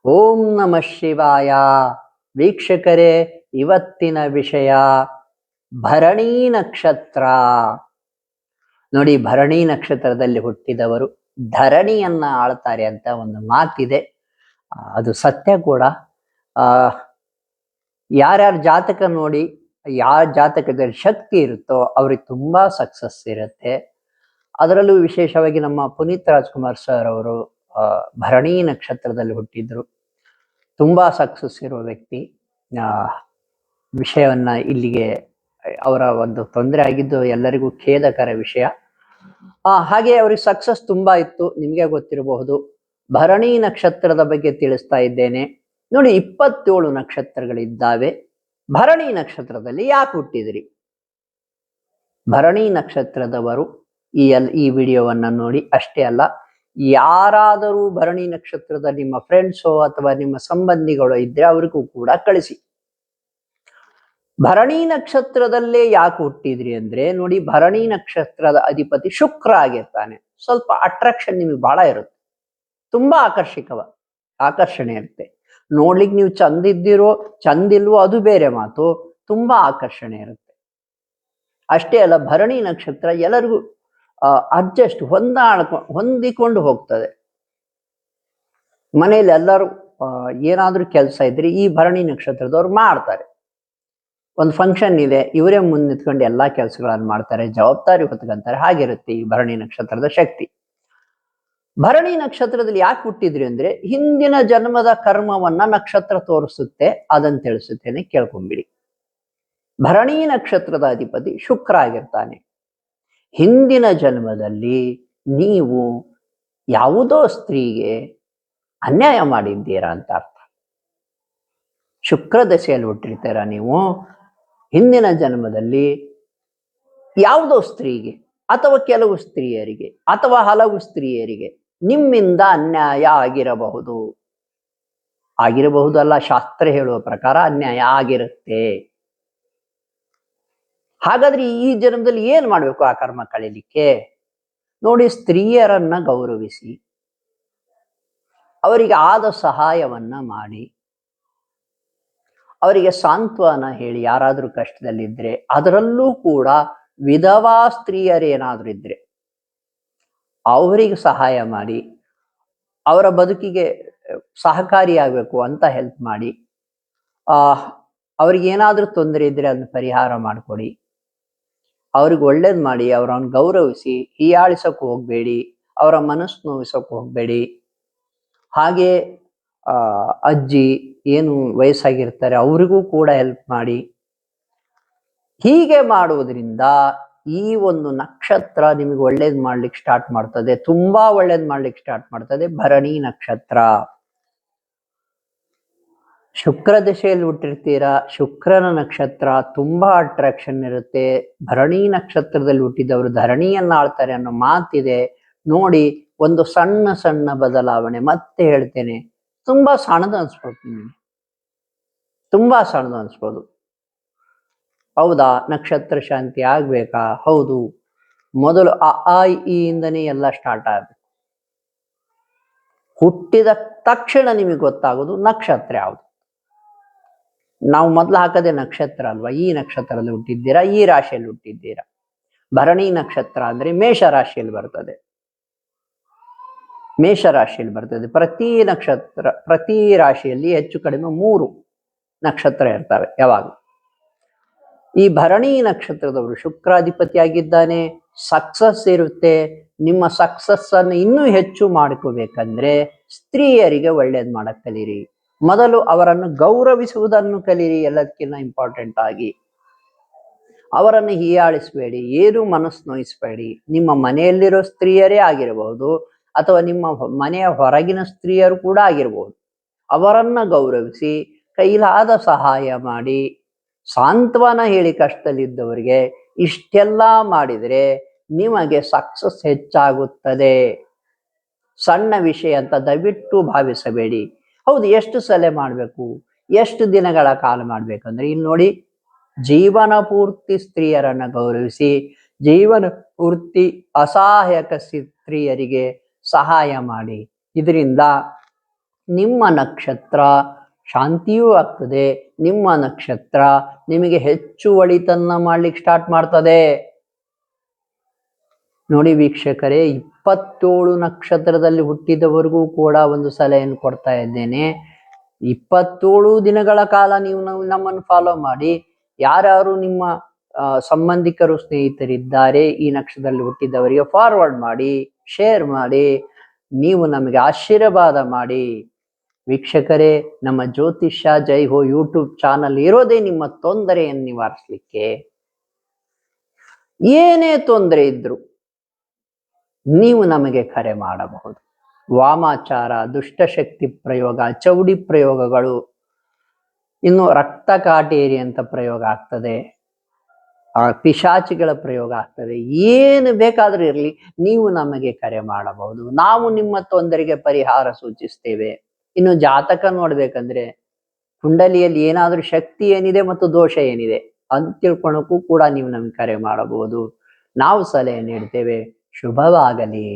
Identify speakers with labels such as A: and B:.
A: ಓಂ ನಮಃ ಶಿವಾಯ. ವೀಕ್ಷಕರೇ, ಇವತ್ತಿನ ವಿಷಯ ಭರಣಿ ನಕ್ಷತ್ರ. ನೋಡಿ, ಭರಣಿ ನಕ್ಷತ್ರದಲ್ಲಿ ಹುಟ್ಟಿದವರು ಧರಣಿಯನ್ನ ಆಳ್ತಾರೆ ಅಂತ ಒಂದು ಮಾತಿದೆ. ಅದು ಸತ್ಯ ಕೂಡ. ಯಾರ್ಯಾರ ಜಾತಕ ನೋಡಿ, ಯಾವ ಜಾತಕದಲ್ಲಿ ಶಕ್ತಿ ಇರುತ್ತೋ ಅವ್ರಿಗೆ ತುಂಬಾ ಸಕ್ಸಸ್ ಇರುತ್ತೆ. ಅದರಲ್ಲೂ ವಿಶೇಷವಾಗಿ ನಮ್ಮ ಪುನೀತ್ ರಾಜ್ಕುಮಾರ್ ಸರ್ ಅವರು ಭರಣಿ ನಕ್ಷತ್ರದಲ್ಲಿ ಹುಟ್ಟಿದ್ರು. ತುಂಬಾ ಸಕ್ಸಸ್ ಇರುವ ವ್ಯಕ್ತಿ. ವಿಷಯವನ್ನ ಇಲ್ಲಿಗೆ, ಅವರ ಒಂದು ತೊಂದರೆ ಆಗಿದ್ದು ಎಲ್ಲರಿಗೂ ಖೇದಕರ ವಿಷಯ. ಹಾಗೆ ಅವ್ರಿಗೆ ಸಕ್ಸಸ್ ತುಂಬಾ ಇತ್ತು, ನಿಮ್ಗೆ ಗೊತ್ತಿರಬಹುದು. ಭರಣಿ ನಕ್ಷತ್ರದ ಬಗ್ಗೆ ತಿಳಿಸ್ತಾ ಇದ್ದೇನೆ. ನೋಡಿ, 27 ನಕ್ಷತ್ರಗಳಿದ್ದಾವೆ. ಭರಣಿ ನಕ್ಷತ್ರದಲ್ಲಿ ಯಾಕೆ ಹುಟ್ಟಿದ್ರಿ? ಭರಣಿ ನಕ್ಷತ್ರದವರು ಈ ವಿಡಿಯೋವನ್ನ ನೋಡಿ. ಅಷ್ಟೇ ಅಲ್ಲ, ಯಾರಾದರೂ ಭರಣಿ ನಕ್ಷತ್ರದ ನಿಮ್ಮ ಫ್ರೆಂಡ್ಸೋ ಅಥವಾ ನಿಮ್ಮ ಸಂಬಂಧಿಗಳು ಇದ್ರೆ ಅವ್ರಿಗೂ ಕೂಡ ಕಳಿಸಿ. ಭರಣಿ ನಕ್ಷತ್ರದಲ್ಲೇ ಯಾಕೆ ಹುಟ್ಟಿದ್ರಿ ಅಂದ್ರೆ, ನೋಡಿ, ಭರಣಿ ನಕ್ಷತ್ರದ ಅಧಿಪತಿ ಶುಕ್ರ ಆಗಿರ್ತಾನೆ. ಸ್ವಲ್ಪ ಅಟ್ರಾಕ್ಷನ್ ನಿಮಗೆ ಬಹಳ ಇರುತ್ತೆ, ತುಂಬಾ ಆಕರ್ಷಣೆ ಇರುತ್ತೆ. ನೋಡ್ಲಿಕ್ಕೆ ನೀವು ಚಂದಿದ್ದೀರೋ ಚಂದಿಲ್ವೋ ಅದು ಬೇರೆ ಮಾತು, ತುಂಬಾ ಆಕರ್ಷಣೆ ಇರುತ್ತೆ. ಅಷ್ಟೇ ಅಲ್ಲ, ಭರಣಿ ನಕ್ಷತ್ರ ಎಲ್ಲರಿಗೂ ಹೊಂದಿಕೊಂಡು ಹೋಗ್ತದೆ. ಮನೆಯಲ್ಲಿ ಎಲ್ಲರೂ ಏನಾದ್ರೂ ಕೆಲಸ ಇದ್ರೆ ಈ ಭರಣಿ ನಕ್ಷತ್ರದವ್ರು ಮಾಡ್ತಾರೆ. ಒಂದು ಫಂಕ್ಷನ್ ಇದೆ, ಇವರೇ ಮುಂದೆ ನಿಂತ್ಕೊಂಡು ಎಲ್ಲಾ ಕೆಲಸಗಳನ್ನು ಮಾಡ್ತಾರೆ, ಜವಾಬ್ದಾರಿ ಹೊತ್ಕೊಂತಾರೆ. ಹಾಗಿರುತ್ತೆ ಈ ಭರಣಿ ನಕ್ಷತ್ರದ ಶಕ್ತಿ. ಭರಣಿ ನಕ್ಷತ್ರದಲ್ಲಿ ಯಾಕೆ ಹುಟ್ಟಿದ್ರಿ ಅಂದ್ರೆ, ಹಿಂದಿನ ಜನ್ಮದ ಕರ್ಮವನ್ನ ನಕ್ಷತ್ರ ತೋರಿಸುತ್ತೆ, ಅದನ್ನು ತಿಳಿಸುತ್ತೇನೆ, ಕೇಳ್ಕೊಂಬಿಡಿ. ಭರಣಿ ನಕ್ಷತ್ರದ ಅಧಿಪತಿ ಶುಕ್ರ ಆಗಿರ್ತಾನೆ. ಹಿಂದಿನ ಜನ್ಮದಲ್ಲಿ ನೀವು ಯಾವುದೋ ಸ್ತ್ರೀಗೆ ಅನ್ಯಾಯ ಮಾಡಿದ್ದೀರಾ ಅಂತ ಅರ್ಥ. ಶುಕ್ರ ದಶೆಯಲ್ಲಿ ಹುಟ್ಟಿರ್ತೀರ ನೀವು. ಹಿಂದಿನ ಜನ್ಮದಲ್ಲಿ ಯಾವುದೋ ಸ್ತ್ರೀಗೆ ಅಥವಾ ಕೆಲವು ಸ್ತ್ರೀಯರಿಗೆ ಅಥವಾ ಹಲವು ಸ್ತ್ರೀಯರಿಗೆ ನಿಮ್ಮಿಂದ ಅನ್ಯಾಯ ಆಗಿರಬಹುದಲ್ಲ, ಶಾಸ್ತ್ರ ಹೇಳುವ ಪ್ರಕಾರ ಅನ್ಯಾಯ ಆಗಿರುತ್ತೆ. ಹಾಗಾದ್ರೆ ಈ ಜನ್ಮದಲ್ಲಿ ಏನ್ ಮಾಡ್ಬೇಕು ಆ ಕರ್ಮ ಕಳೀಲಿಕ್ಕೆ? ನೋಡಿ, ಸ್ತ್ರೀಯರನ್ನ ಗೌರವಿಸಿ, ಅವರಿಗೆ ಆದ ಸಹಾಯವನ್ನ ಮಾಡಿ, ಅವರಿಗೆ ಸಾಂತ್ವನ ಹೇಳಿ. ಯಾರಾದ್ರೂ ಕಷ್ಟದಲ್ಲಿದ್ರೆ, ಅದರಲ್ಲೂ ಕೂಡ ವಿಧವಾ ಸ್ತ್ರೀಯರೇನಾದ್ರೂ ಇದ್ರೆ ಅವರಿಗೆ ಸಹಾಯ ಮಾಡಿ, ಅವರ ಬದುಕಿಗೆ ಸಹಕಾರಿಯಾಗಬೇಕು ಅಂತ ಹೆಲ್ಪ್ ಮಾಡಿ. ಅವ್ರಿಗೇನಾದ್ರೂ ತೊಂದರೆ ಇದ್ರೆ ಅದನ್ನ ಪರಿಹಾರ ಮಾಡಿಕೊಡಿ, ಅವ್ರಿಗೆ ಒಳ್ಳೇದು ಮಾಡಿ, ಅವರನ್ನು ಗೌರವಿಸಿ. ಹೀಯಾಳಿಸೋಕೆ ಹೋಗ್ಬೇಡಿ, ಅವರ ಮನಸ್ಸು ನೋವಿಸೋಕೆ ಹೋಗ್ಬೇಡಿ. ಹಾಗೆ ಅಜ್ಜಿ ಏನು ವಯಸ್ಸಾಗಿರ್ತಾರೆ ಅವರಿಗೂ ಕೂಡ ಹೆಲ್ಪ್ ಮಾಡಿ. ಹೀಗೆ ಮಾಡುವುದರಿಂದ ಈ ಒಂದು ನಕ್ಷತ್ರ ನಿಮಗೆ ಒಳ್ಳೇದು ಮಾಡ್ಲಿಕ್ಕೆ ಸ್ಟಾರ್ಟ್ ಮಾಡ್ತದೆ, ತುಂಬಾ ಒಳ್ಳೇದು ಮಾಡ್ಲಿಕ್ಕೆ ಸ್ಟಾರ್ಟ್ ಮಾಡ್ತದೆ. ಭರಣಿ ನಕ್ಷತ್ರ ಶುಕ್ರ ದಶೆಯಲ್ಲಿ ಹುಟ್ಟಿರ್ತೀರಾ. ಶುಕ್ರನ ನಕ್ಷತ್ರ ತುಂಬಾ ಅಟ್ರಾಕ್ಷನ್ ಇರುತ್ತೆ. ಭರಣಿ ನಕ್ಷತ್ರದಲ್ಲಿ ಹುಟ್ಟಿದವರು ಧರಣಿಯನ್ನ ಆಳ್ತಾರೆ ಅನ್ನೋ ಮಾತಿದೆ. ನೋಡಿ, ಒಂದು ಸಣ್ಣ ಸಣ್ಣ ಬದಲಾವಣೆ, ಮತ್ತೆ ಹೇಳ್ತೇನೆ, ತುಂಬಾ ಸಣ್ಣದು ಅನ್ಸ್ಬೋದು ನಿಮಗೆ, ತುಂಬಾ ಸಣ್ಣದು ಅನ್ಸ್ಬೋದು. ಹೌದಾ, ನಕ್ಷತ್ರ ಶಾಂತಿ ಆಗ್ಬೇಕಾ? ಹೌದು. ಮೊದಲು ಆ ಇ ಇಂದನೇ ಎಲ್ಲ ಸ್ಟಾರ್ಟ್ ಆಗ್ಬೇಕು. ಹುಟ್ಟಿದ ತಕ್ಷಣ ನಿಮಗೆ ಗೊತ್ತಾಗೋದು ನಕ್ಷತ್ರ ಯಾವುದು. ನಾವು ಮೊದಲು ಹಾಕದೆ ನಕ್ಷತ್ರ ಅಲ್ವಾ. ಈ ನಕ್ಷತ್ರದಲ್ಲಿ ಹುಟ್ಟಿದ್ದೀರಾ, ಈ ರಾಶಿಯಲ್ಲಿ ಹುಟ್ಟಿದ್ದೀರಾ. ಭರಣಿ ನಕ್ಷತ್ರ ಅಂದ್ರೆ ಮೇಷ ರಾಶಿಯಲ್ಲಿ ಬರ್ತದೆ. ಪ್ರತಿ ರಾಶಿಯಲ್ಲಿ ಹೆಚ್ಚು ಕಡಿಮೆ 3 ನಕ್ಷತ್ರ ಇರ್ತವೆ ಯಾವಾಗ. ಈ ಭರಣಿ ನಕ್ಷತ್ರದವರು ಶುಕ್ರಾಧಿಪತಿಯಾಗಿದ್ದಾನೆ. ಸಕ್ಸಸ್ ಇರುತ್ತೆ. ನಿಮ್ಮ ಸಕ್ಸಸ್ ಅನ್ನು ಇನ್ನೂ ಹೆಚ್ಚು ಮಾಡ್ಕೋಬೇಕಂದ್ರೆ ಸ್ತ್ರೀಯರಿಗೆ ಒಳ್ಳೇದು ಮಾಡಕ್ ಕಲೀರಿ. ಮೊದಲು ಅವರನ್ನು ಗೌರವಿಸುವುದನ್ನು ಕಲೀರಿ. ಎಲ್ಲದಕ್ಕಿಂತ ಇಂಪಾರ್ಟೆಂಟ್ ಆಗಿ ಅವರನ್ನು ಹೀಯಾಳಿಸಬೇಡಿ, ಏನು ಮನಸ್ಸು ನೋಯಿಸಬೇಡಿ. ನಿಮ್ಮ ಮನೆಯಲ್ಲಿರೋ ಸ್ತ್ರೀಯರೇ ಆಗಿರಬಹುದು ಅಥವಾ ನಿಮ್ಮ ಮನೆಯ ಹೊರಗಿನ ಸ್ತ್ರೀಯರು ಕೂಡ ಆಗಿರಬಹುದು. ಅವರನ್ನ ಗೌರವಿಸಿ, ಕೈಲಾದ ಸಹಾಯ ಮಾಡಿ, ಸಾಂತ್ವನ ಹೇಳಿ ಕಷ್ಟದಲ್ಲಿದ್ದವರಿಗೆ. ಇಷ್ಟೆಲ್ಲ ಮಾಡಿದರೆ ನಿಮಗೆ ಸಕ್ಸಸ್ ಹೆಚ್ಚಾಗುತ್ತದೆ. ಸಣ್ಣ ವಿಷಯ ಅಂತ ದಯವಿಟ್ಟು ಭಾವಿಸಬೇಡಿ. ಹೌದು, ಎಷ್ಟು ಸಲ ಮಾಡಬೇಕು, ಎಷ್ಟು ದಿನಗಳ ಕಾಲ ಮಾಡ್ಬೇಕಂದ್ರೆ, ಇಲ್ಲಿ ನೋಡಿ, ಜೀವನ ಪೂರ್ತಿ ಸ್ತ್ರೀಯರನ್ನ ಗೌರವಿಸಿ, ಜೀವನ ಪೂರ್ತಿ ಅಸಹಾಯಕ ಸ್ತ್ರೀಯರಿಗೆ ಸಹಾಯ ಮಾಡಿ. ಇದರಿಂದ ನಿಮ್ಮ ನಕ್ಷತ್ರ ಶಾಂತಿಯೂ ಆಗ್ತದೆ. ನಿಮ್ಮ ನಕ್ಷತ್ರ ನಿಮಗೆ ಹೆಚ್ಚು ಒಳಿತನ್ನ ಮಾಡ್ಲಿಕ್ಕೆ ಸ್ಟಾರ್ಟ್ ಮಾಡ್ತದೆ. ನೋಡಿ ವೀಕ್ಷಕರೇ, 27 ನಕ್ಷತ್ರದಲ್ಲಿ ಹುಟ್ಟಿದವರಿಗೂ ಕೂಡ ಒಂದು ಸಲಹೆಯನ್ನು ಕೊಡ್ತಾ ಇದ್ದೇನೆ. 27 ದಿನಗಳ ಕಾಲ ನೀವು ನಮ್ಮನ್ನು ಫಾಲೋ ಮಾಡಿ. ಯಾರ್ಯಾರು ನಿಮ್ಮ ಸಂಬಂಧಿಕರು ಸ್ನೇಹಿತರಿದ್ದಾರೆ ಈ ನಕ್ಷತ್ರದಲ್ಲಿ ಹುಟ್ಟಿದವರಿಗೆ ಫಾರ್ವರ್ಡ್ ಮಾಡಿ, ಶೇರ್ ಮಾಡಿ, ನೀವು ನಮಗೆ ಆಶೀರ್ವಾದ ಮಾಡಿ. ವೀಕ್ಷಕರೇ, ನಮ್ಮ ಜ್ಯೋತಿಷ್ಯ ಜೈ ಹೋ ಯೂಟ್ಯೂಬ್ ಚಾನಲ್ ಇರೋದೇ ನಿಮ್ಮ ತೊಂದರೆಯನ್ನು ನಿವಾರಿಸಲಿಕ್ಕೆ. ಏನೇ ತೊಂದರೆ ಇದ್ರು ನೀವು ನಮಗೆ ಕರೆ ಮಾಡಬಹುದು. ವಾಮಾಚಾರ, ದುಷ್ಟಶಕ್ತಿ ಪ್ರಯೋಗ, ಚೌಡಿ ಪ್ರಯೋಗಗಳು, ಇನ್ನು ರಕ್ತ ಕಾಟೇರಿ ಅಂತ ಪ್ರಯೋಗ ಆಗ್ತದೆ, ಪಿಶಾಚಿಗಳ ಪ್ರಯೋಗ ಆಗ್ತದೆ. ಏನು ಬೇಕಾದ್ರೂ ಇರಲಿ, ನೀವು ನಮಗೆ ಕರೆ ಮಾಡಬಹುದು. ನಾವು ನಿಮ್ಮ ತೊಂದರೆಗೆ ಪರಿಹಾರ ಸೂಚಿಸ್ತೇವೆ. ಇನ್ನು ಜಾತಕ ನೋಡ್ಬೇಕಂದ್ರೆ ಕುಂಡಲಿಯಲ್ಲಿ ಏನಾದ್ರೂ ಶಕ್ತಿ ಏನಿದೆ ಮತ್ತು ದೋಷ ಏನಿದೆ ಅಂತ ತಿಳ್ಕೊಳಕ್ಕೂ ಕೂಡ ನೀವು ನಮ್ಗೆ ಕರೆ ಮಾಡಬಹುದು. ನಾವು ಸಲಹೆ ನೀಡ್ತೇವೆ. ಶುಭವಾಗಲಿ.